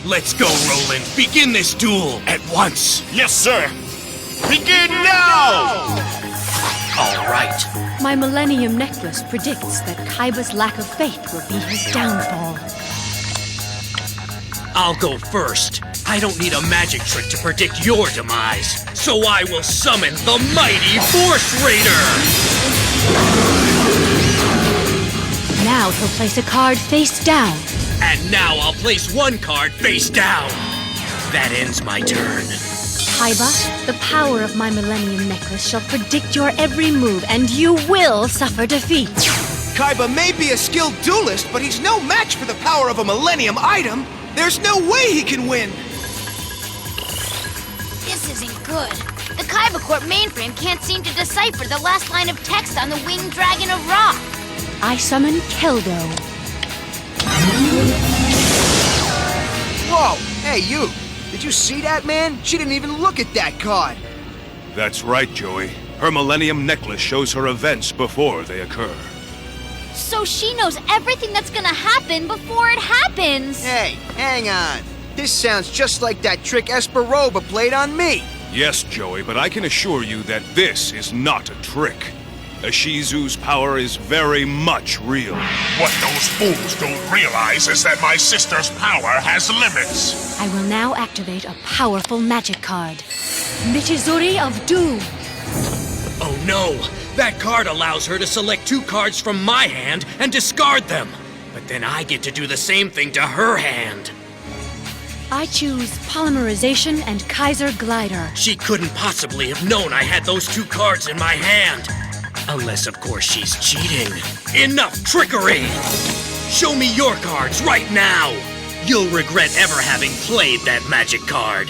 Let's go, Roland. Begin this duel at once. Yes, sir. Begin now! All right. My Millennium Necklace predicts that Kaiba's lack of faith will be his downfall. I'll go first. I don't need a magic trick to predict your demise. So I will summon the mighty Force Raider! Now he'll place a card face down. And now I'll place one card face down. That ends my turn. Kaiba, the power of my Millennium Necklace shall predict your every move, and you will suffer defeat. Kaiba may be a skilled duelist, but he's no match for the power of a Millennium item. There's no way he can win. This isn't good. The Kaiba Corp mainframe can't seem to decipher the last line of text on the Winged Dragon of Rock. I summon Keldo. Whoa! Hey, you! Did you see that, man? She didn't even look at that card. That's right, Joey. Her Millennium Necklace shows her events before they occur. So she knows everything that's gonna happen before it happens. Hey, hang on. This sounds just like that trick Esperoba played on me. Yes, Joey, but I can assure you that this is not a trick. Ishizu's power is very much real. What those fools don't realize is that my sister's power has limits. I will now activate a powerful magic card. Michizuri of Doom. Oh no! That card allows her to select 2 cards from my hand and discard them. But then I get to do the same thing to her hand. I choose Polymerization and Kaiser Glider. She couldn't possibly have known I had those 2 cards in my hand. Unless, of course, she's cheating. Enough trickery! Show me your cards right now! You'll regret ever having played that magic card.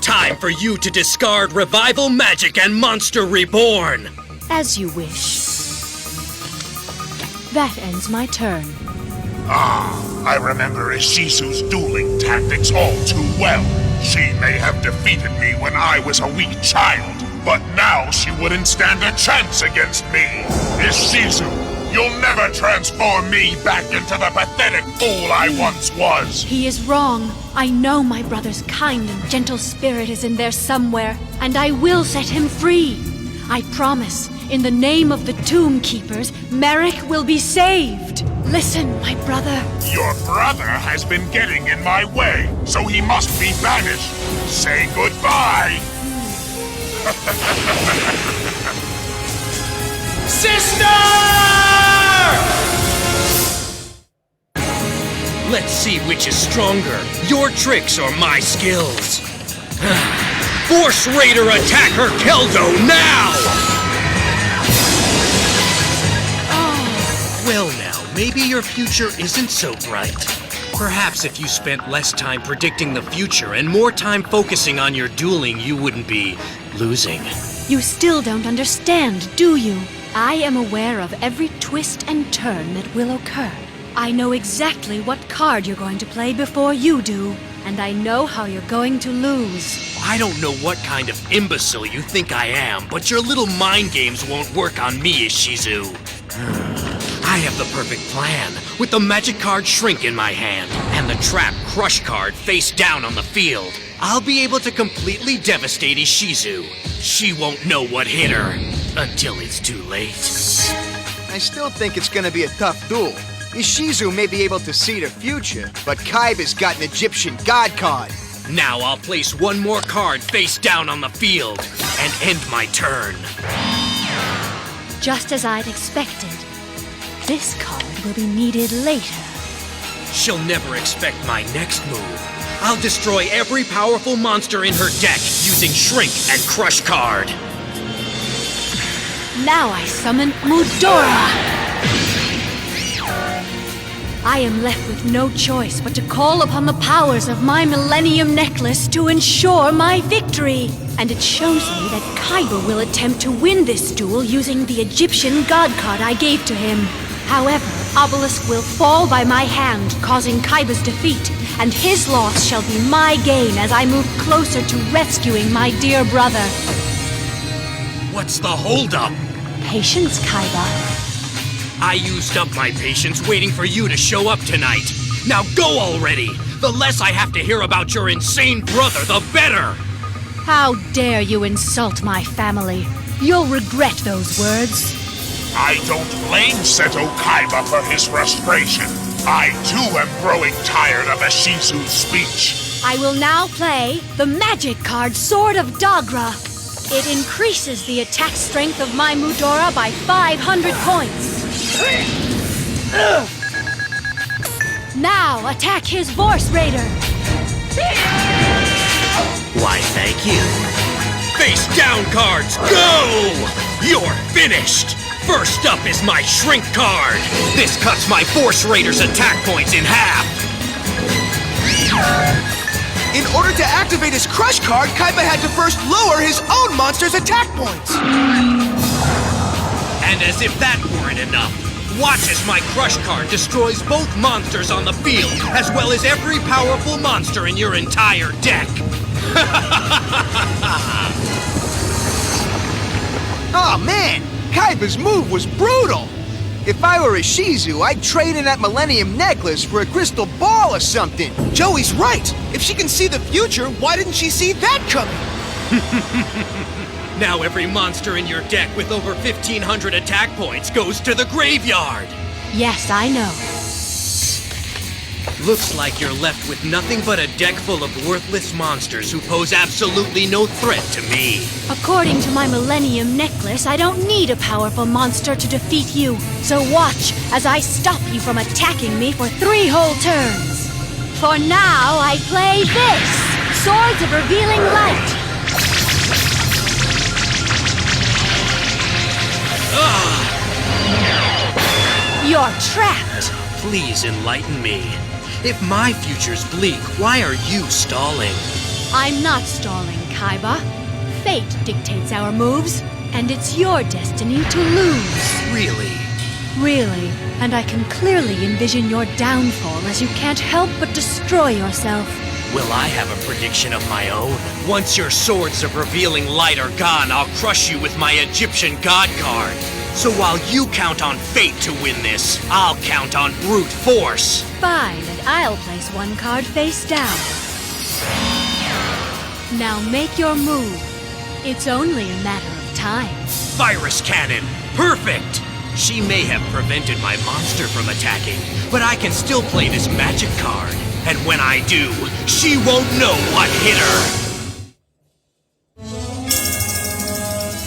Time for you to discard Revival Magic and Monster Reborn! As you wish. That ends my turn. I remember Ishizu's dueling tactics all too well. She may have defeated me when I was a weak child, but now she wouldn't stand a chance against me. Ishizu, you'll never transform me back into the pathetic fool I once was. He is wrong. I know my brother's kind and gentle spirit is in there somewhere, and I will set him free. I promise, in the name of the Tomb Keepers, Merrick will be saved. Listen, my brother. Your brother has been getting in my way, so he must be banished. Say goodbye. Sister! Let's see which is stronger, your tricks or my skills. Force Raider, attack her Keldo now! Oh, well now, maybe your future isn't so bright. Perhaps if you spent less time predicting the future and more time focusing on your dueling, you wouldn't be losing. You still don't understand, do you? I am aware of every twist and turn that will occur. I know exactly what card you're going to play before you do, and I know how you're going to lose. I don't know what kind of imbecile you think I am, but your little mind games won't work on me, Ishizu. I have the perfect plan, with the magic card Shrink in my hand, and the trap Crush card face down on the field. I'll be able to completely devastate Ishizu. She won't know what hit her, until it's too late. I still think it's gonna be a tough duel. Ishizu may be able to see the future, but Kaiba's got an Egyptian god card. Now I'll place one more card face down on the field, and end my turn. Just as I'd expected. This card will be needed later. She'll never expect my next move. I'll destroy every powerful monster in her deck using Shrink and Crush card. Now I summon Mudora! I am left with no choice but to call upon the powers of my Millennium Necklace to ensure my victory. And it shows me that Kaiba will attempt to win this duel using the Egyptian god card I gave to him. However, Obelisk will fall by my hand, causing Kaiba's defeat, and his loss shall be my gain as I move closer to rescuing my dear brother. What's the holdup? Patience, Kaiba. I used up my patience waiting for you to show up tonight. Now go already! The less I have to hear about your insane brother, the better! How dare you insult my family? You'll regret those words. I don't blame Seto Kaiba for his frustration. I too am growing tired of Ishizu's speech. I will now play the magic card Sword of Dagra. It increases the attack strength of my Mudora by 500 points. Now attack his Vorse Raider. Why, thank you. Face down cards, go! You're finished! First up is my Shrink card. This cuts my Force Raider's attack points in half. In order to activate his Crush card, Kaiba had to first lower his own monster's attack points. And as if that weren't enough, watch as my Crush card destroys both monsters on the field, as well as every powerful monster in your entire deck. Oh man, Kaiba's move was brutal. If I were Ishizu, I'd trade in that Millennium Necklace for a crystal ball or something. Joey's right. If she can see the future, why didn't she see that coming? Now every monster in your deck with over 1,500 attack points goes to the graveyard. Yes, I know. Looks like you're left with nothing but a deck full of worthless monsters who pose absolutely no threat to me. According to my Millennium Necklace, I don't need a powerful monster to defeat you. So watch as I stop you from attacking me for 3 whole turns. For now, I play this! Swords of Revealing Light! You're trapped! Please enlighten me. If my future's bleak, why are you stalling? I'm not stalling, Kaiba. Fate dictates our moves, and it's your destiny to lose. Really? Really, and I can clearly envision your downfall as you can't help but destroy yourself. Well, I have a prediction of my own. Once your Swords of Revealing Light are gone, I'll crush you with my Egyptian God card. So while you count on fate to win this, I'll count on brute force. Fine, and I'll place 1 card face down. Now make your move. It's only a matter of time. Virus Cannon! Perfect! She may have prevented my monster from attacking, but I can still play this magic card. And when I do, she won't know what hit her!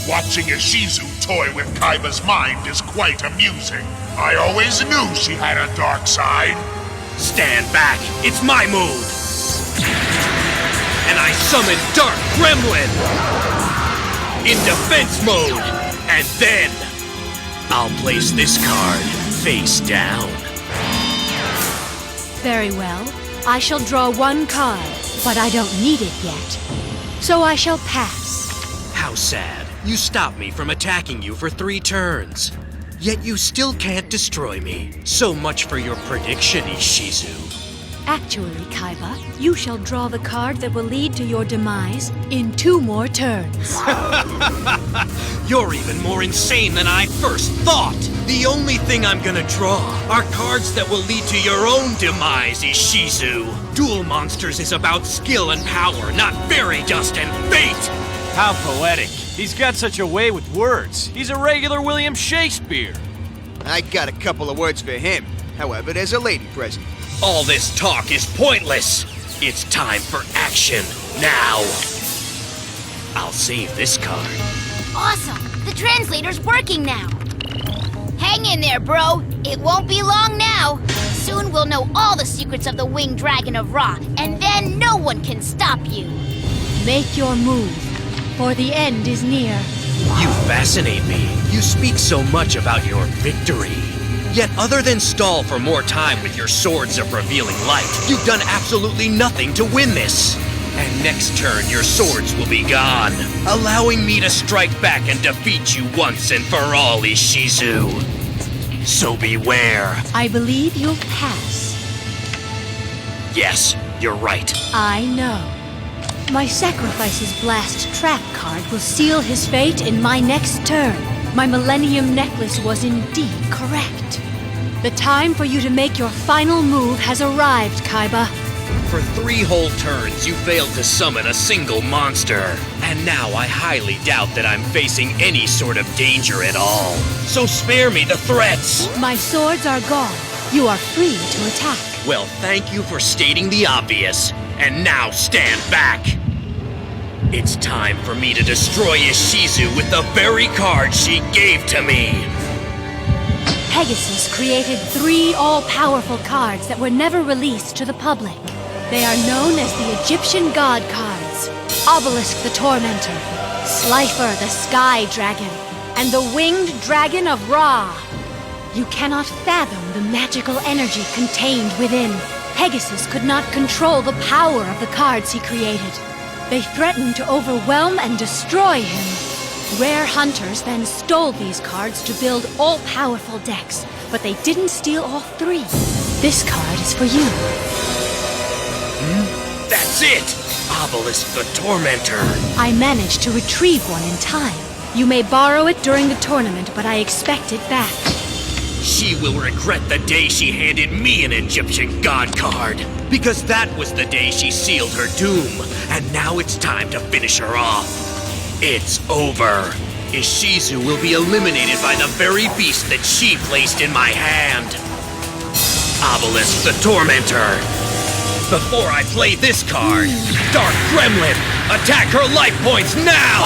Watching Ishizu toy with Kaiba's mind is quite amusing. I always knew she had a dark side. Stand back! It's my move! And I summon Dark Gremlin! In defense mode! And then, I'll place this card face down. Very well. I shall draw 1 card, but I don't need it yet. So I shall pass. How sad. You stopped me from attacking you for 3 turns. Yet you still can't destroy me. So much for your prediction, Ishizu. Actually, Kaiba, you shall draw the card that will lead to your demise in 2 more turns. You're even more insane than I first thought. The only thing I'm gonna draw are cards that will lead to your own demise, Ishizu. Duel Monsters is about skill and power, not fairy dust and fate. How poetic. He's got such a way with words. He's a regular William Shakespeare. I got a couple of words for him. However, there's a lady present. All this talk is pointless. It's time for action, now. I'll save this card. Awesome! The translator's working now. Hang in there, bro. It won't be long now. Soon we'll know all the secrets of the Winged Dragon of Ra, and then no one can stop you. Make your move, for the end is near. You fascinate me. You speak so much about your victory. Yet other than stall for more time with your Swords of Revealing Light, you've done absolutely nothing to win this. And next turn, your swords will be gone, allowing me to strike back and defeat you once and for all, Ishizu. So beware. I believe you'll pass. Yes, you're right. I know. My Sacrifice's Blast trap card will seal his fate in my next turn. My Millennium Necklace was indeed correct. The time for you to make your final move has arrived, Kaiba. For 3 whole turns, you failed to summon a single monster. And now I highly doubt that I'm facing any sort of danger at all. So spare me the threats! My swords are gone. You are free to attack. Well, thank you for stating the obvious. And now stand back! It's time for me to destroy Ishizu with the very card she gave to me! Pegasus created 3 all-powerful cards that were never released to the public. They are known as the Egyptian God cards. Obelisk the Tormentor, Slifer the Sky Dragon, and the Winged Dragon of Ra. You cannot fathom the magical energy contained within. Pegasus could not control the power of the cards he created. They threatened to overwhelm and destroy him. Rare hunters then stole these cards to build all-powerful decks, but they didn't steal all 3. This card is for you. That's it! Obelisk the Tormentor! I managed to retrieve one in time. You may borrow it during the tournament, but I expect it back. She will regret the day she handed me an Egyptian God card. Because that was the day she sealed her doom. And now it's time to finish her off. It's over. Ishizu will be eliminated by the very beast that she placed in my hand. Obelisk the Tormentor. Before I play this card, Dark Gremlin, attack her life points now!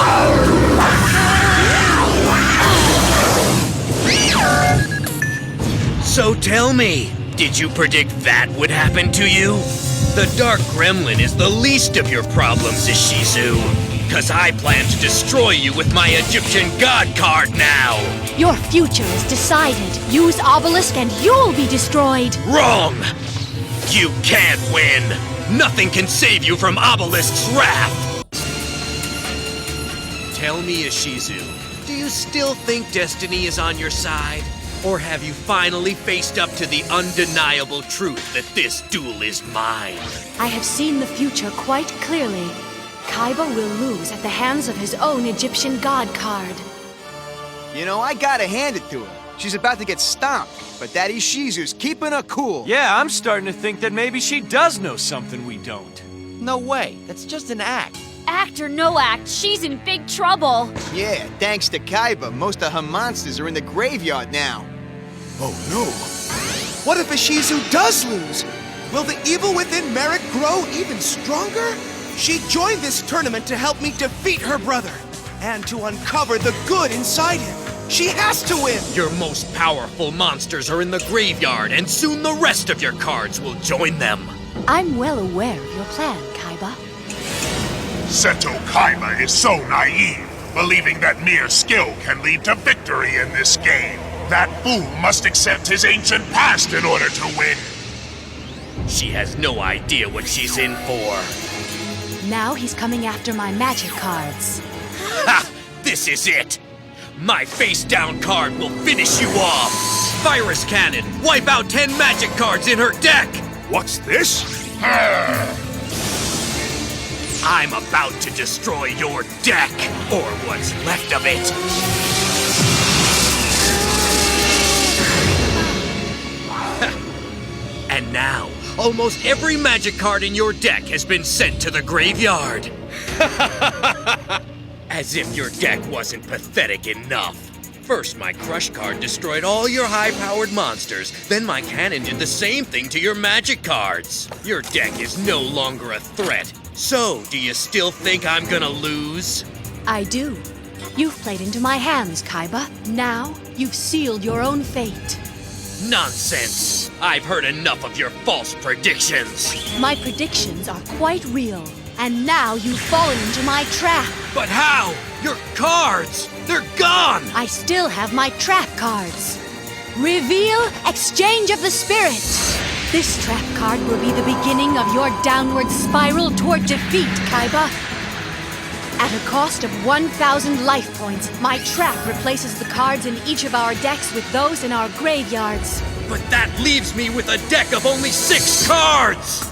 So tell me, did you predict that would happen to you? The Dark Gremlin is the least of your problems, Ishizu. Cause I plan to destroy you with my Egyptian God card now! Your future is decided. Use Obelisk and you'll be destroyed. Wrong! You can't win! Nothing can save you from Obelisk's wrath! Tell me, Ishizu, do you still think destiny is on your side? Or have you finally faced up to the undeniable truth that this duel is mine? I have seen the future quite clearly. Kaiba will lose at the hands of his own Egyptian God card. You know, I gotta hand it to her. She's about to get stomped, but that Ishizu's keeping her cool. Yeah, I'm starting to think that maybe she does know something we don't. No way. That's just an act. Act or no act, she's in big trouble. Yeah, thanks to Kaiba, most of her monsters are in the graveyard now. Oh no! What if Ishizu does lose? Will the evil within Merrick grow even stronger? She joined this tournament to help me defeat her brother, and to uncover the good inside him. She has to win! Your most powerful monsters are in the graveyard, and soon the rest of your cards will join them. I'm well aware of your plan, Kaiba. Seto Kaiba is so naive, believing that mere skill can lead to victory in this game. That fool must accept his ancient past in order to win. She has no idea what she's in for. Now he's coming after my magic cards. Ha! This is it! My face-down card will finish you off! Virus Cannon, wipe out 10 magic cards in her deck! What's this? I'm about to destroy your deck, or what's left of it. And now, almost every magic card in your deck has been sent to the graveyard. As if your deck wasn't pathetic enough. First, my Crush card destroyed all your high-powered monsters. Then my cannon did the same thing to your magic cards. Your deck is no longer a threat. So, do you still think I'm gonna lose? I do. You've played into my hands, Kaiba. Now, you've sealed your own fate. Nonsense! I've heard enough of your false predictions. My predictions are quite real. And now you've fallen into my trap. But how? Your cards! They're gone! I still have my trap cards. Reveal Exchange of the Spirit. This trap card will be the beginning of your downward spiral toward defeat, Kaiba. At a cost of 1,000 life points, my trap replaces the cards in each of our decks with those in our graveyards. But that leaves me with a deck of only 6 cards!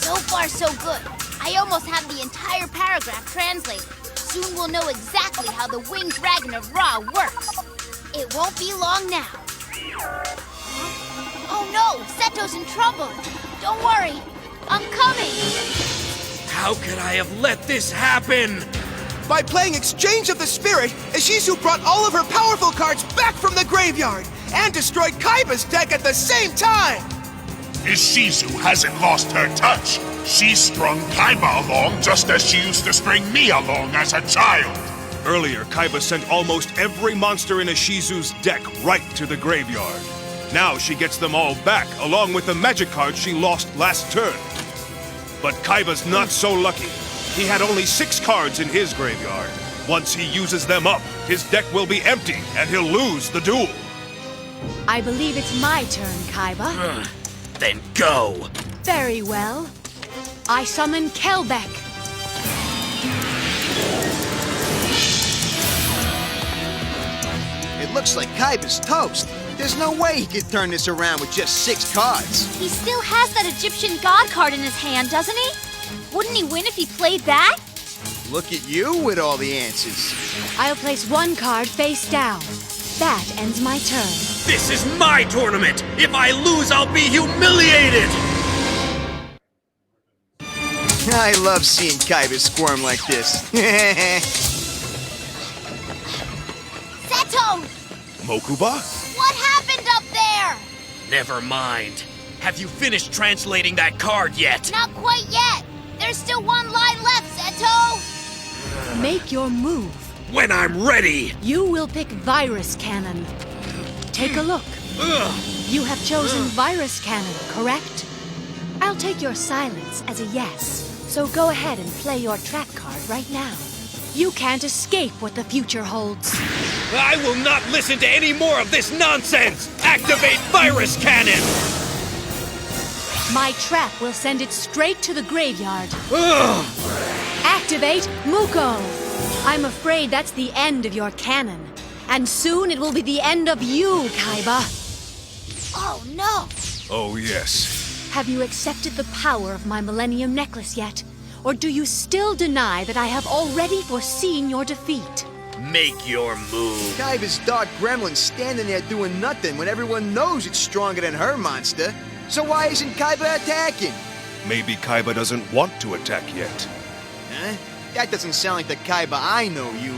So far, so good. I almost have the entire paragraph translated. Soon we'll know exactly how the Winged Dragon of Ra works. It won't be long now. Oh no! Seto's in trouble! Don't worry, I'm coming! How could I have let this happen? By playing Exchange of the Spirit, Ishizu brought all of her powerful cards back from the graveyard and destroyed Kaiba's deck at the same time! Ishizu hasn't lost her touch. She strung Kaiba along just as she used to string me along as a child. Earlier, Kaiba sent almost every monster in Ishizu's deck right to the graveyard. Now she gets them all back, along with the magic cards she lost last turn. But Kaiba's not so lucky. He had only 6 cards in his graveyard. Once he uses them up, his deck will be empty, and he'll lose the duel. I believe it's my turn, Kaiba. Then go. Very well. I summon Kelbeck. It looks like Kaiba's toast. There's no way he could turn this around with just 6 cards. He still has that Egyptian god card in his hand, doesn't he? Wouldn't he win if he played that? Look at you with all the answers. I'll place 1 card face down. That ends my turn. This is my tournament! If I lose, I'll be humiliated! I love seeing Kaiba squirm like this. Seto! Mokuba? What happened up there? Never mind. Have you finished translating that card yet? Not quite yet. There's still 1 line left, Seto! Make your move. When I'm ready! You will pick Virus Cannon. Take a look. You have chosen Virus Cannon, correct? I'll take your silence as a yes. So go ahead and play your trap card right now. You can't escape what the future holds. I will not listen to any more of this nonsense! Activate Virus Cannon! My trap will send it straight to the graveyard. Activate Muko! I'm afraid that's the end of your cannon. And soon it will be the end of you, Kaiba. Oh no! Oh, yes. Have you accepted the power of my Millennium Necklace yet? Or do you still deny that I have already foreseen your defeat? Make your move. Kaiba's Dark Gremlin's standing there doing nothing when everyone knows it's stronger than her monster. So why isn't Kaiba attacking? Maybe Kaiba doesn't want to attack yet. Huh? That doesn't sound like the Kaiba I know, you.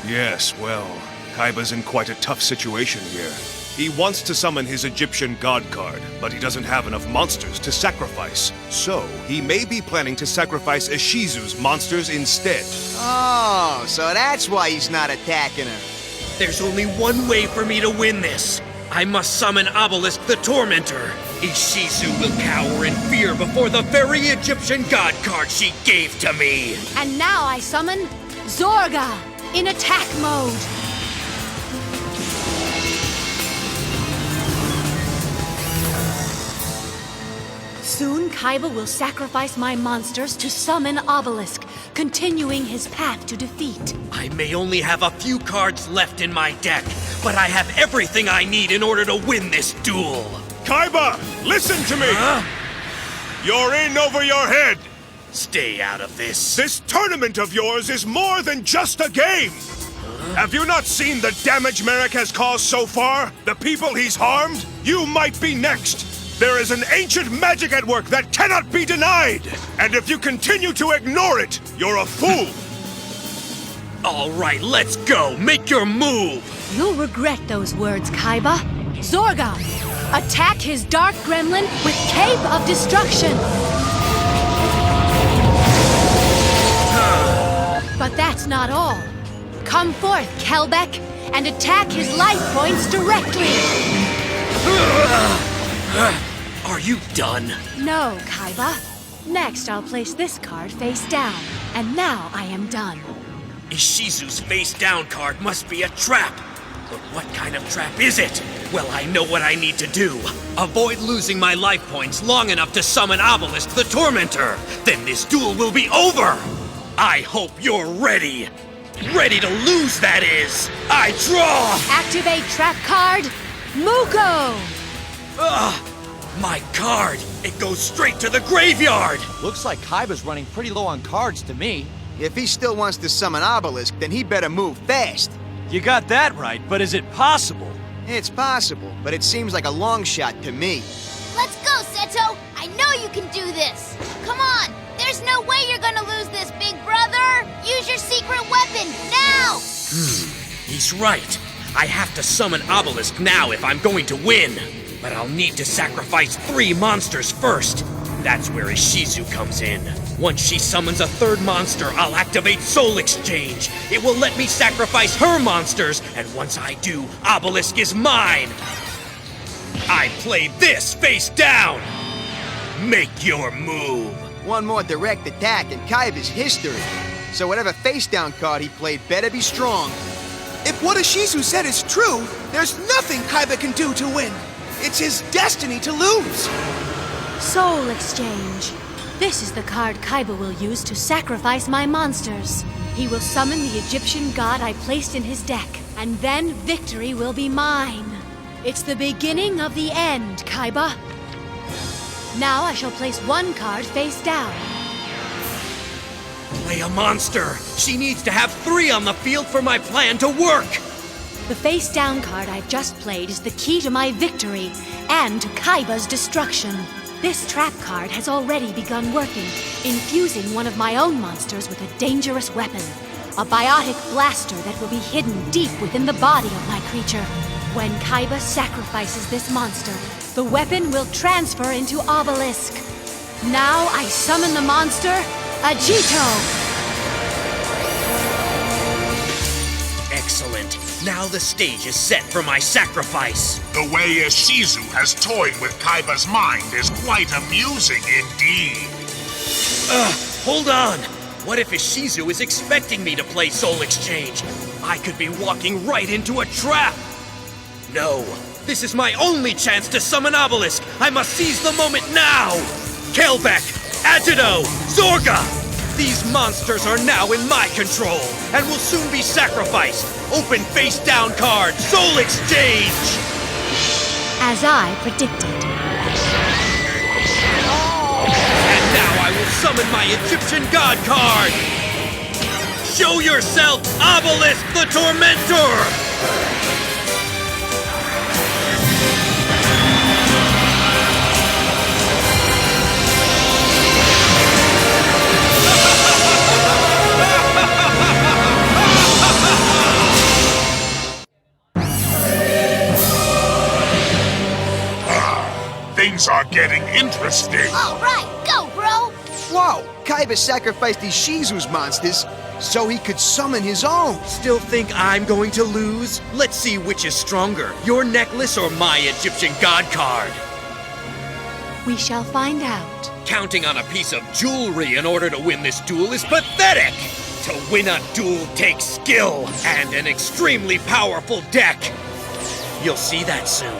Yes, well, Kaiba's in quite a tough situation here. He wants to summon his Egyptian god card, but he doesn't have enough monsters to sacrifice. So, he may be planning to sacrifice Ishizu's monsters instead. Oh, so that's why he's not attacking her. There's only one way for me to win this. I must summon Obelisk the Tormentor. Ishizu will cower in fear before the very Egyptian god card she gave to me. And now I summon Zorga in attack mode. Soon, Kaiba will sacrifice my monsters to summon Obelisk, continuing his path to defeat. I may only have a few cards left in my deck, but I have everything I need in order to win this duel. Kaiba, listen to me! Huh? You're in over your head! Stay out of this. This tournament of yours is more than just a game! Have you not seen the damage Merrick has caused so far? The people he's harmed? You might be next! There is an ancient magic at work that cannot be denied! And if you continue to ignore it, you're a fool! All right, let's go. Make your move. You'll regret those words, Kaiba. Zorga, attack his Dark Gremlin with Cape of Destruction! But that's not all. Come forth, Kelbeck, and attack his life points directly! Are you done? No, Kaiba. Next, I'll place this card face down. And now I am done. Ishizu's face-down card must be a trap. But what kind of trap is it? Well, I know what I need to do. Avoid losing my life points long enough to summon Obelisk the Tormentor. Then this duel will be over. I hope you're ready. Ready to lose, that is. I draw! Activate trap card, Muko! My card! It goes straight to the graveyard! Looks like Kaiba's running pretty low on cards to me. If he still wants to summon Obelisk, then he better move fast. You got that right, but is it possible? It's possible, but it seems like a long shot to me. Let's go, Seto! I know you can do this! secret weapon, now! He's right. I have to summon Obelisk now if I'm going to win. But I'll need to sacrifice 3 monsters first. That's where Ishizu comes in. Once she summons a 3rd monster, I'll activate Soul Exchange. It will let me sacrifice her monsters, and once I do, Obelisk is mine. I play this face down. Make your move. One more direct attack and Kaiba's history. So whatever face-down card he played better be strong. If what Ishizu said is true, there's nothing Kaiba can do to win. It's his destiny to lose. Soul Exchange. This is the card Kaiba will use to sacrifice my monsters. He will summon the Egyptian god I placed in his deck, and then victory will be mine. It's the beginning of the end, Kaiba. Now I shall place 1 card face down. Play a monster. She needs to have 3 on the field for my plan to work. The face down card I've just played is the key to my victory and to Kaiba's destruction. This trap card has already begun working, infusing one of my own monsters with a dangerous weapon. A biotic blaster that will be hidden deep within the body of my creature. When Kaiba sacrifices this monster, the weapon will transfer into Obelisk. Now I summon the monster, Agito! Excellent. Now the stage is set for my sacrifice. The way Ishizu has toyed with Kaiba's mind is quite amusing indeed. Hold on. What if Ishizu is expecting me to play Soul Exchange? I could be walking right into a trap. No, this is my only chance to summon Obelisk. I must seize the moment now. Kelbeck, Agito, Zorga. These monsters are now in my control and will soon be sacrificed. Open face down card, Soul Exchange. As I predicted. And now I will summon my Egyptian god card. Show yourself, Obelisk the Tormentor. Things are getting interesting. All right, go, bro! Whoa! Kaiba sacrificed Ishizu's monsters so he could summon his own. Still think I'm going to lose? Let's see which is stronger, your necklace or my Egyptian god card. We shall find out. Counting on a piece of jewelry in order to win this duel is pathetic! To win a duel takes skill and an extremely powerful deck. You'll see that soon.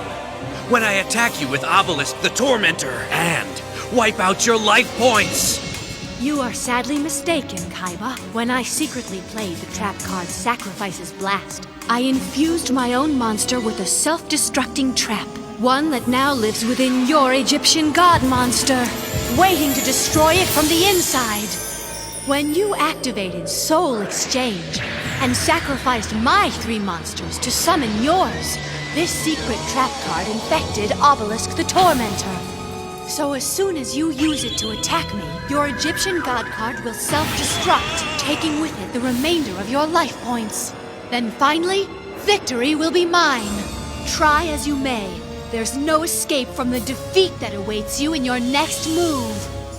When I attack you with Obelisk the Tormentor and wipe out your life points. You are sadly mistaken, Kaiba. When I secretly played the trap card Sacrifice's Blast, I infused my own monster with a self-destructing trap. One that now lives within your Egyptian god monster, waiting to destroy it from the inside. When you activated Soul Exchange and sacrificed my 3 monsters to summon yours, this secret trap card infected Obelisk the Tormentor. So as soon as you use it to attack me, your Egyptian god card will self-destruct, taking with it the remainder of your life points. Then finally, victory will be mine. Try as you may, there's no escape from the defeat that awaits you in your next move.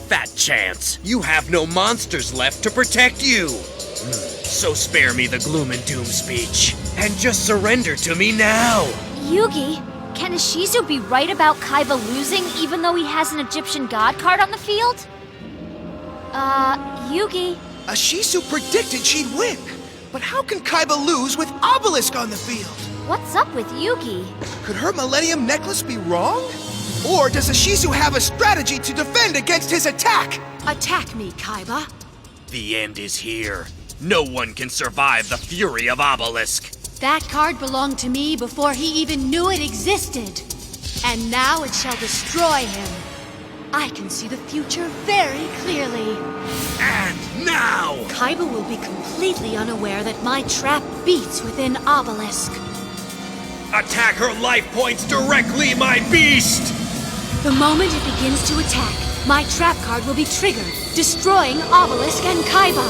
Fat chance. You have no monsters left to protect you. So spare me the gloom and doom speech, and just surrender to me now. Yugi, can Ishizu be right about Kaiba losing even though he has an Egyptian god card on the field? Yugi. Ishizu predicted she'd win. But how can Kaiba lose with Obelisk on the field? What's up with Yugi? Could her Millennium Necklace be wrong? Or does Ishizu have a strategy to defend against his attack? Attack me, Kaiba. The end is here. No one can survive the fury of Obelisk. That card belonged to me before he even knew it existed. And now it shall destroy him. I can see the future very clearly. And now! Kaiba will be completely unaware that my trap beats within Obelisk. Attack her life points directly, my beast! The moment it begins to attack, my trap card will be triggered, destroying Obelisk and Kaiba.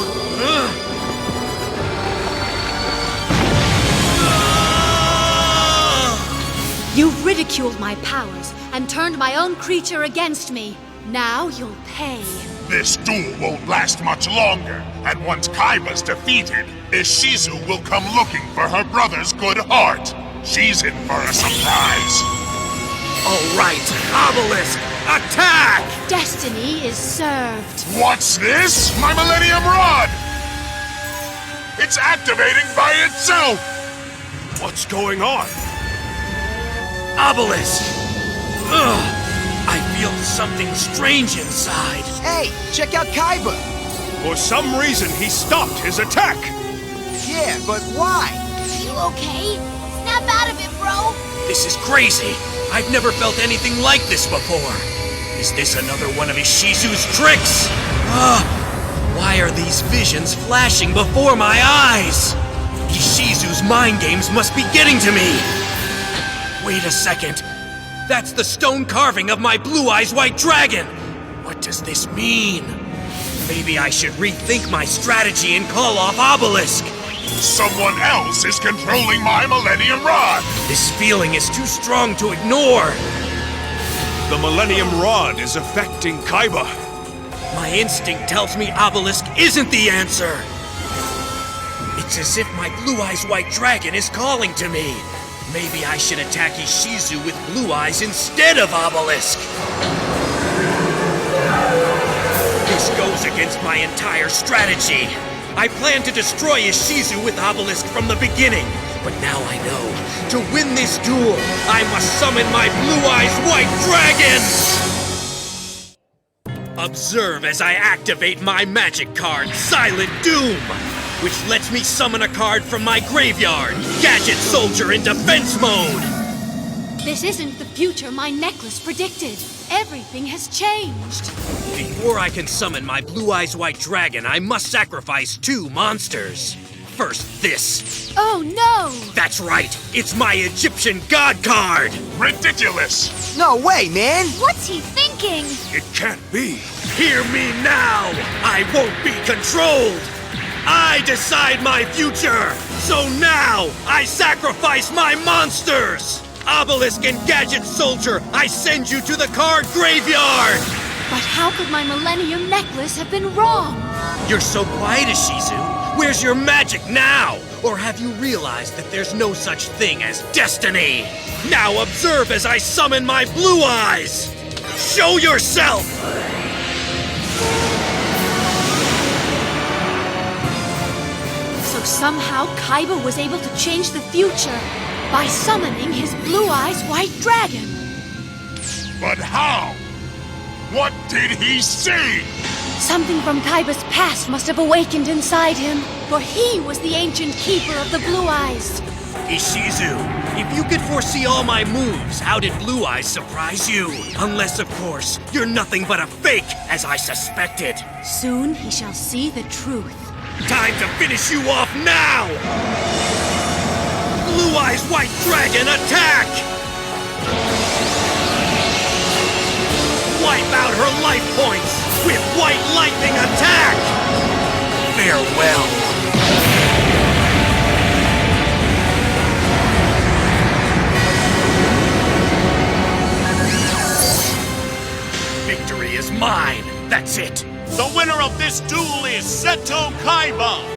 You've ridiculed my powers and turned my own creature against me. Now you'll pay. This duel won't last much longer, and once Kaiba's defeated, Ishizu will come looking for her brother's good heart. She's in for a surprise. All right, Obelisk, attack! Destiny is served. What's this? My Millennium Rod! It's activating by itself! What's going on? Obelisk! Ugh! I feel something strange inside. Hey, check out Kaiba. For some reason, he stopped his attack. Yeah, but why? You okay? Snap out of it, bro! This is crazy. I've never felt anything like this before. Is this another one of Ishizu's tricks? Why are these visions flashing before my eyes? Ishizu's mind games must be getting to me. Wait a second. That's the stone carving of my Blue Eyes White Dragon. What does this mean? Maybe I should rethink my strategy and call off Obelisk. Someone else is controlling my Millennium Rod! This feeling is too strong to ignore. The Millennium Rod is affecting Kaiba. My instinct tells me Obelisk isn't the answer. It's as if my Blue Eyes White Dragon is calling to me. Maybe I should attack Ishizu with Blue Eyes instead of Obelisk. This goes against my entire strategy. I planned to destroy Ishizu with Obelisk from the beginning. But now I know, to win this duel, I must summon my Blue Eyes White Dragon! Observe as I activate my magic card, Silent Doom, which lets me summon a card from my graveyard, Gadget Soldier in defense mode! This isn't the future my necklace predicted. Everything has changed. Before I can summon my Blue Eyes White Dragon, I must sacrifice 2 monsters. First, this. Oh no! That's right, it's my Egyptian God card! Ridiculous! No way, man! What's he thinking? It can't be. Hear me now! I won't be controlled! I decide my future! So now, I sacrifice my monsters! Obelisk and Gadget Soldier, I send you to the card graveyard! But how could my Millennium Necklace have been wrong? You're so quiet, Ishizu. Where's your magic now? Or have you realized that there's no such thing as destiny? Now observe as I summon my Blue Eyes! Show yourself! So somehow Kaiba was able to change the future by summoning his Blue Eyes White Dragon. But how? What did he see? Something from Kaiba's past must have awakened inside him, for he was the ancient keeper of the Blue Eyes. Ishizu, if you could foresee all my moves, how did Blue Eyes surprise you? Unless, of course, you're nothing but a fake, as I suspected. Soon he shall see the truth. Time to finish you off now! Blue Eyes White Dragon, attack! Wipe out her life points with White Lightning attack! Farewell. Victory is mine. That's it. The winner of this duel is Seto Kaiba!